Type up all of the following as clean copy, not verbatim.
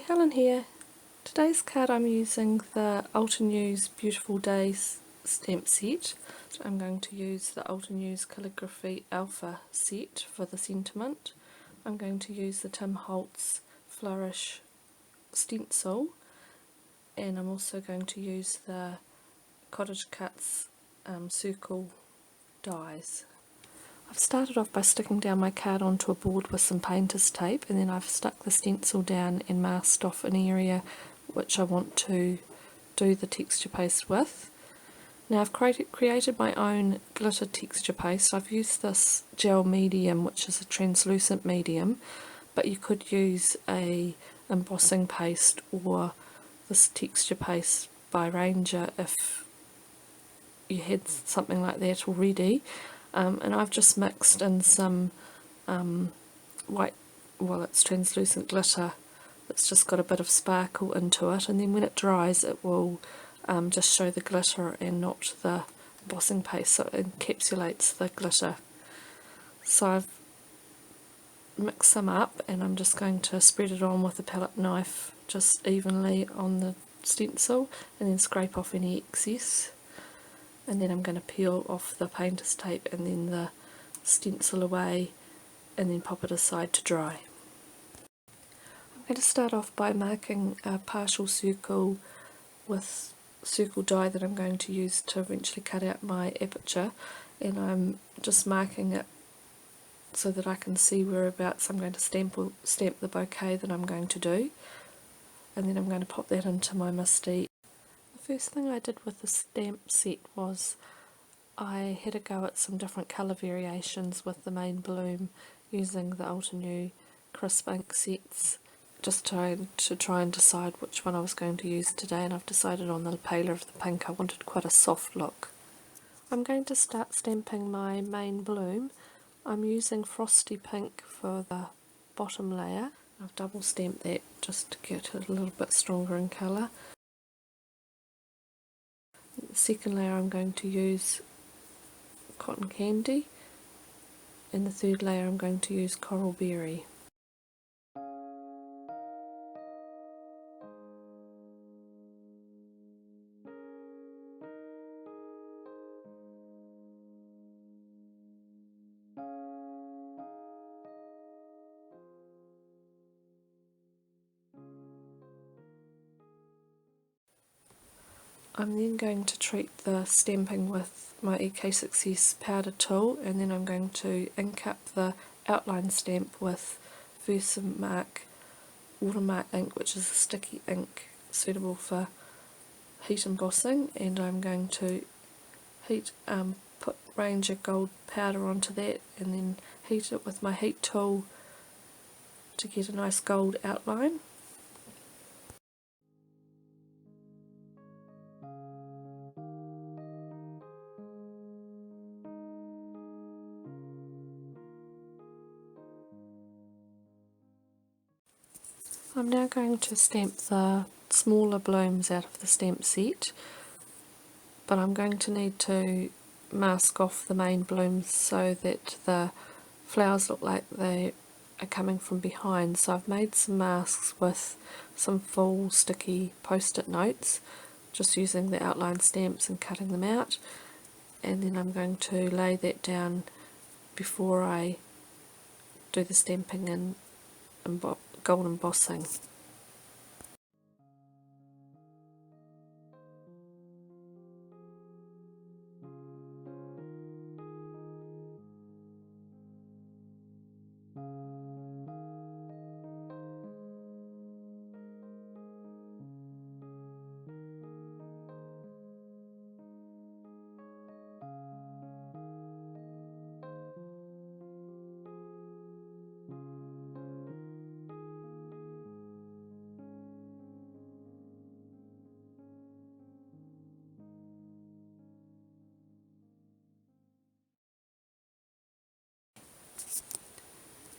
Helen here. Today's card I'm using the Altenew Beautiful Days stamp set. So I'm going to use the Altenew Calligraphy Alpha set for the sentiment. I'm going to use the Tim Holtz Flourish stencil, and I'm also going to use the Cottage Cuts circle dies. I've started off by sticking down my card onto a board with some painter's tape, and then I've stuck the stencil down and masked off an area which I want to do the texture paste with. Now I've created my own glitter texture paste. I've used this gel medium, which is a translucent medium, but you could use a embossing paste or this texture paste by Ranger if you had something like that already. And I've just mixed in some white, well, it's translucent glitter that's just got a bit of sparkle into it, and then when it dries it will just show the glitter and not the embossing paste, so it encapsulates the glitter. So I've mixed some up and I'm just going to spread it on with a palette knife just evenly on the stencil and then scrape off any excess. And then I'm going to peel off the painter's tape and then the stencil away and then pop it aside to dry. I'm going to start off by marking a partial circle with circle die that I'm going to use to eventually cut out my aperture, and I'm just marking it so that I can see whereabouts I'm going to stamp the bouquet that I'm going to do, and then I'm going to pop that into my MISTI. The first thing I did with the stamp set was I had a go at some different colour variations with the main bloom using the Altenew crisp ink sets, just trying to try and decide which one I was going to use today, and I've decided on the paler of the pink. I wanted quite a soft look. I'm going to start stamping my main bloom. I'm using Frosty Pink for the bottom layer. I've double stamped that just to get it a little bit stronger in colour. The second layer I'm going to use Cotton Candy, and the third layer I'm going to use Coral Berry. I'm then going to treat the stamping with my EK Success powder tool, and then I'm going to ink up the outline stamp with Versamark watermark ink, which is a sticky ink suitable for heat embossing, and I'm going to put Ranger gold powder onto that and then heat it with my heat tool to get a nice gold outline. I'm now going to stamp the smaller blooms out of the stamp set, but I'm going to need to mask off the main blooms so that the flowers look like they are coming from behind. So I've made some masks with some full sticky post-it notes, just using the outline stamps and cutting them out, and then I'm going to lay that down before I do the stamping and gold embossing.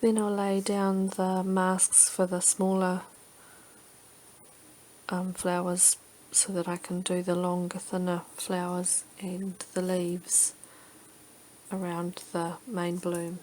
Then I'll lay down the masks for the smaller flowers so that I can do the longer, thinner flowers and the leaves around the main bloom.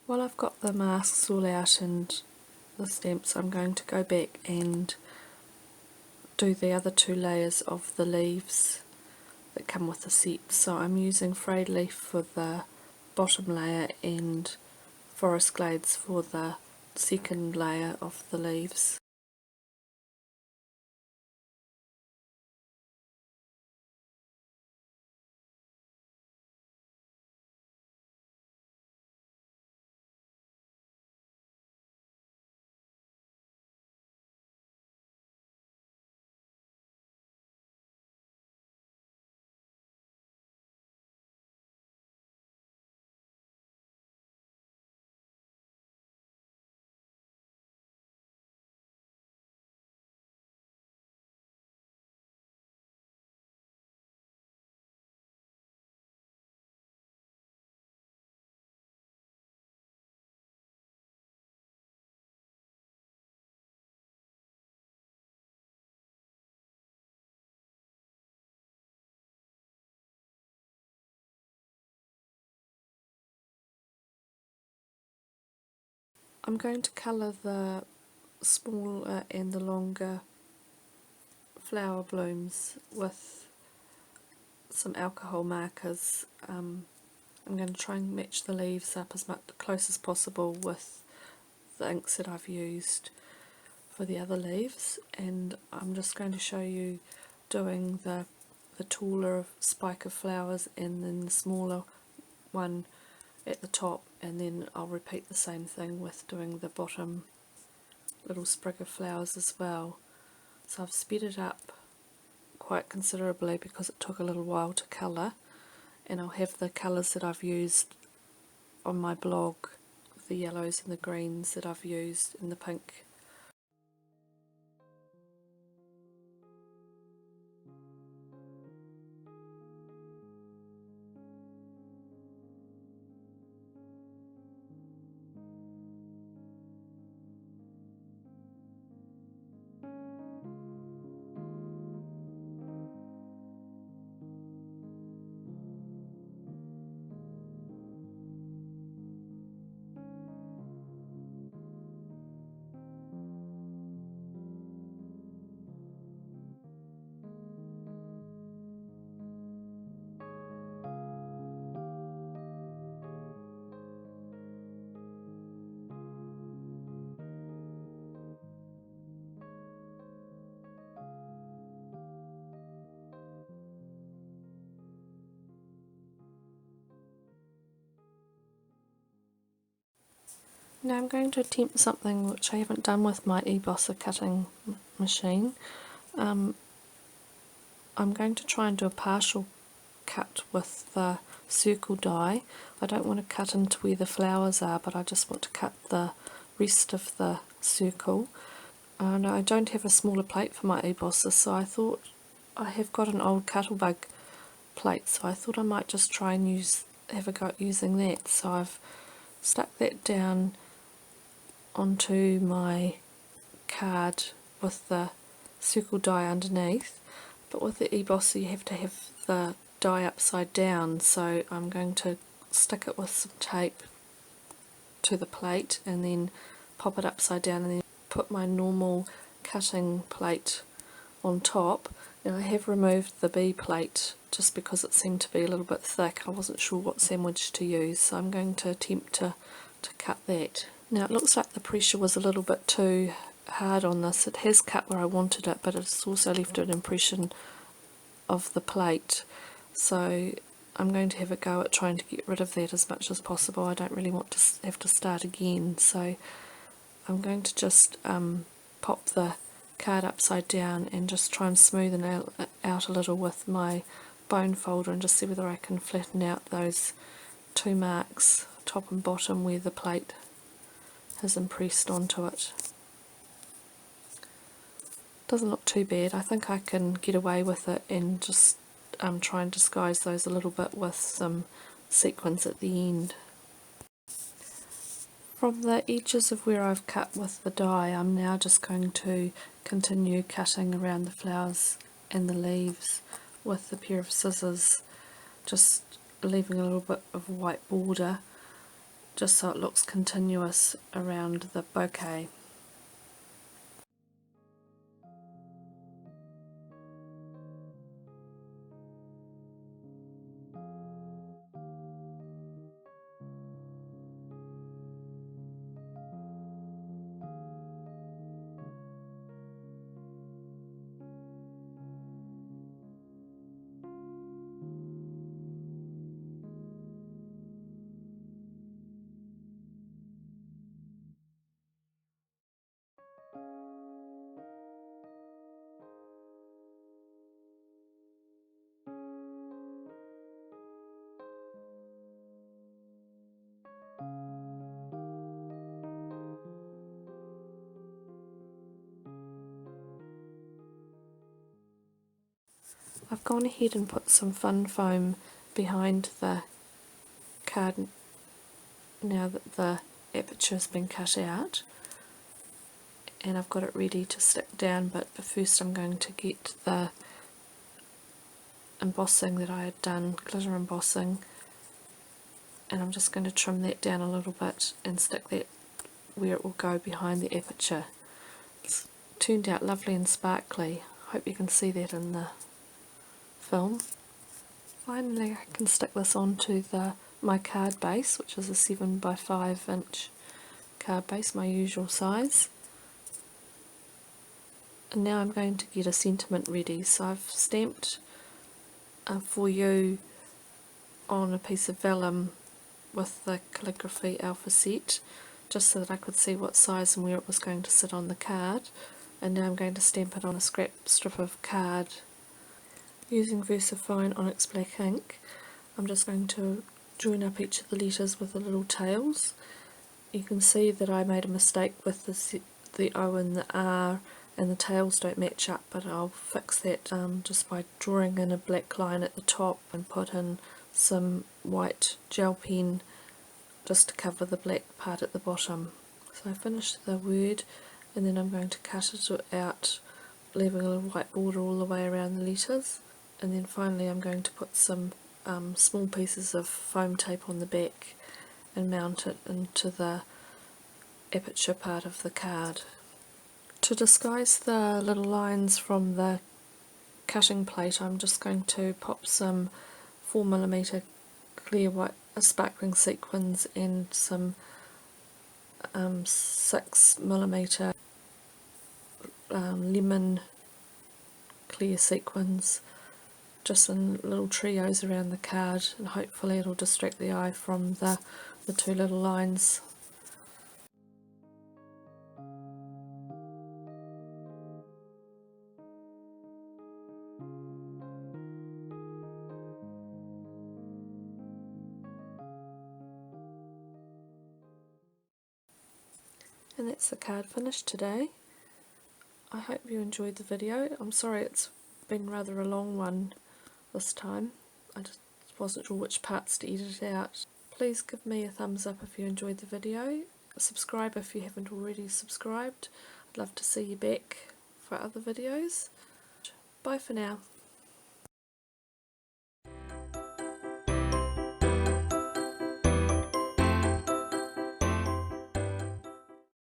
While I've got the masks all out and the stamps, I'm going to go back and do the other 2 layers of the leaves that come with the set. So I'm using frayed leaf for the bottom layer and forest glades for the second layer of the leaves. I'm going to colour the smaller and the longer flower blooms with some alcohol markers. I'm going to try and match the leaves up as much close as possible with the inks that I've used for the other leaves, and I'm just going to show you doing the taller spike of flowers and then the smaller one at the top, and then I'll repeat the same thing with doing the bottom little sprig of flowers as well. So I've sped it up quite considerably because it took a little while to colour, and I'll have the colours that I've used on my blog, the yellows and the greens that I've used, and the pink. Now I'm going to attempt something which I haven't done with my e-bosser cutting machine. I'm going to try and do a partial cut with the circle die. I don't want to cut into where the flowers are, but I just want to cut the rest of the circle. And I don't have a smaller plate for my e-bosser, so I thought I have got an old Cuttlebug plate, so I thought I might just try and have a go at using that. So I've stuck that down onto my card with the circle die underneath, but with the e-bosser you have to have the die upside down, so I'm going to stick it with some tape to the plate and then pop it upside down and then put my normal cutting plate on top. Now I have removed the B plate just because it seemed to be a little bit thick. I wasn't sure what sandwich to use, so I'm going to attempt to cut that. Now it looks like the pressure was a little bit too hard on this. It has cut where I wanted it, but it's also left an impression of the plate, so I'm going to have a go at trying to get rid of that as much as possible. I don't really want to have to start again, so I'm going to just pop the card upside down and just try and smoothen it out a little with my bone folder and just see whether I can flatten out those 2 marks, top and bottom, where the plate has impressed onto it. Doesn't look too bad. I think I can get away with it and just try and disguise those a little bit with some sequins at the end. From the edges of where I've cut with the die, I'm now just going to continue cutting around the flowers and the leaves with a pair of scissors, just leaving a little bit of white border, just so it looks continuous around the bouquet. I've gone ahead and put some fun foam behind the card now that the aperture has been cut out, and I've got it ready to stick down, but first I'm going to get the embossing that I had done, glitter embossing, and I'm just going to trim that down a little bit and stick that where it will go behind the aperture. It's turned out lovely and sparkly. Hope you can see that in the film. Finally, I can stick this onto my card base, which is a 7 by 5 inch card base, my usual size. And now I'm going to get a sentiment ready. So I've stamped For You on a piece of vellum with the calligraphy alpha set, just so that I could see what size and where it was going to sit on the card. And now I'm going to stamp it on a scrap strip of card. Using VersaFine Onyx Black ink, I'm just going to join up each of the letters with the little tails. You can see that I made a mistake with the O and the R, and the tails don't match up, but I'll fix that just by drawing in a black line at the top and put in some white gel pen just to cover the black part at the bottom. So I finished the word, and then I'm going to cut it out, leaving a little white border all the way around the letters, and then finally I'm going to put some small pieces of foam tape on the back and mount it into the aperture part of the card. To disguise the little lines from the cutting plate, I'm just going to pop some 4mm clear white sparkling sequins and some 6mm lemon clear sequins, just in little trios around the card, and hopefully it'll distract the eye from the two little lines. And that's the card finished today. I hope you enjoyed the video. I'm sorry it's been rather a long one this time. I just wasn't sure which parts to edit out. Please give me a thumbs up if you enjoyed the video. Subscribe if you haven't already subscribed. I'd love to see you back for other videos. Bye for now.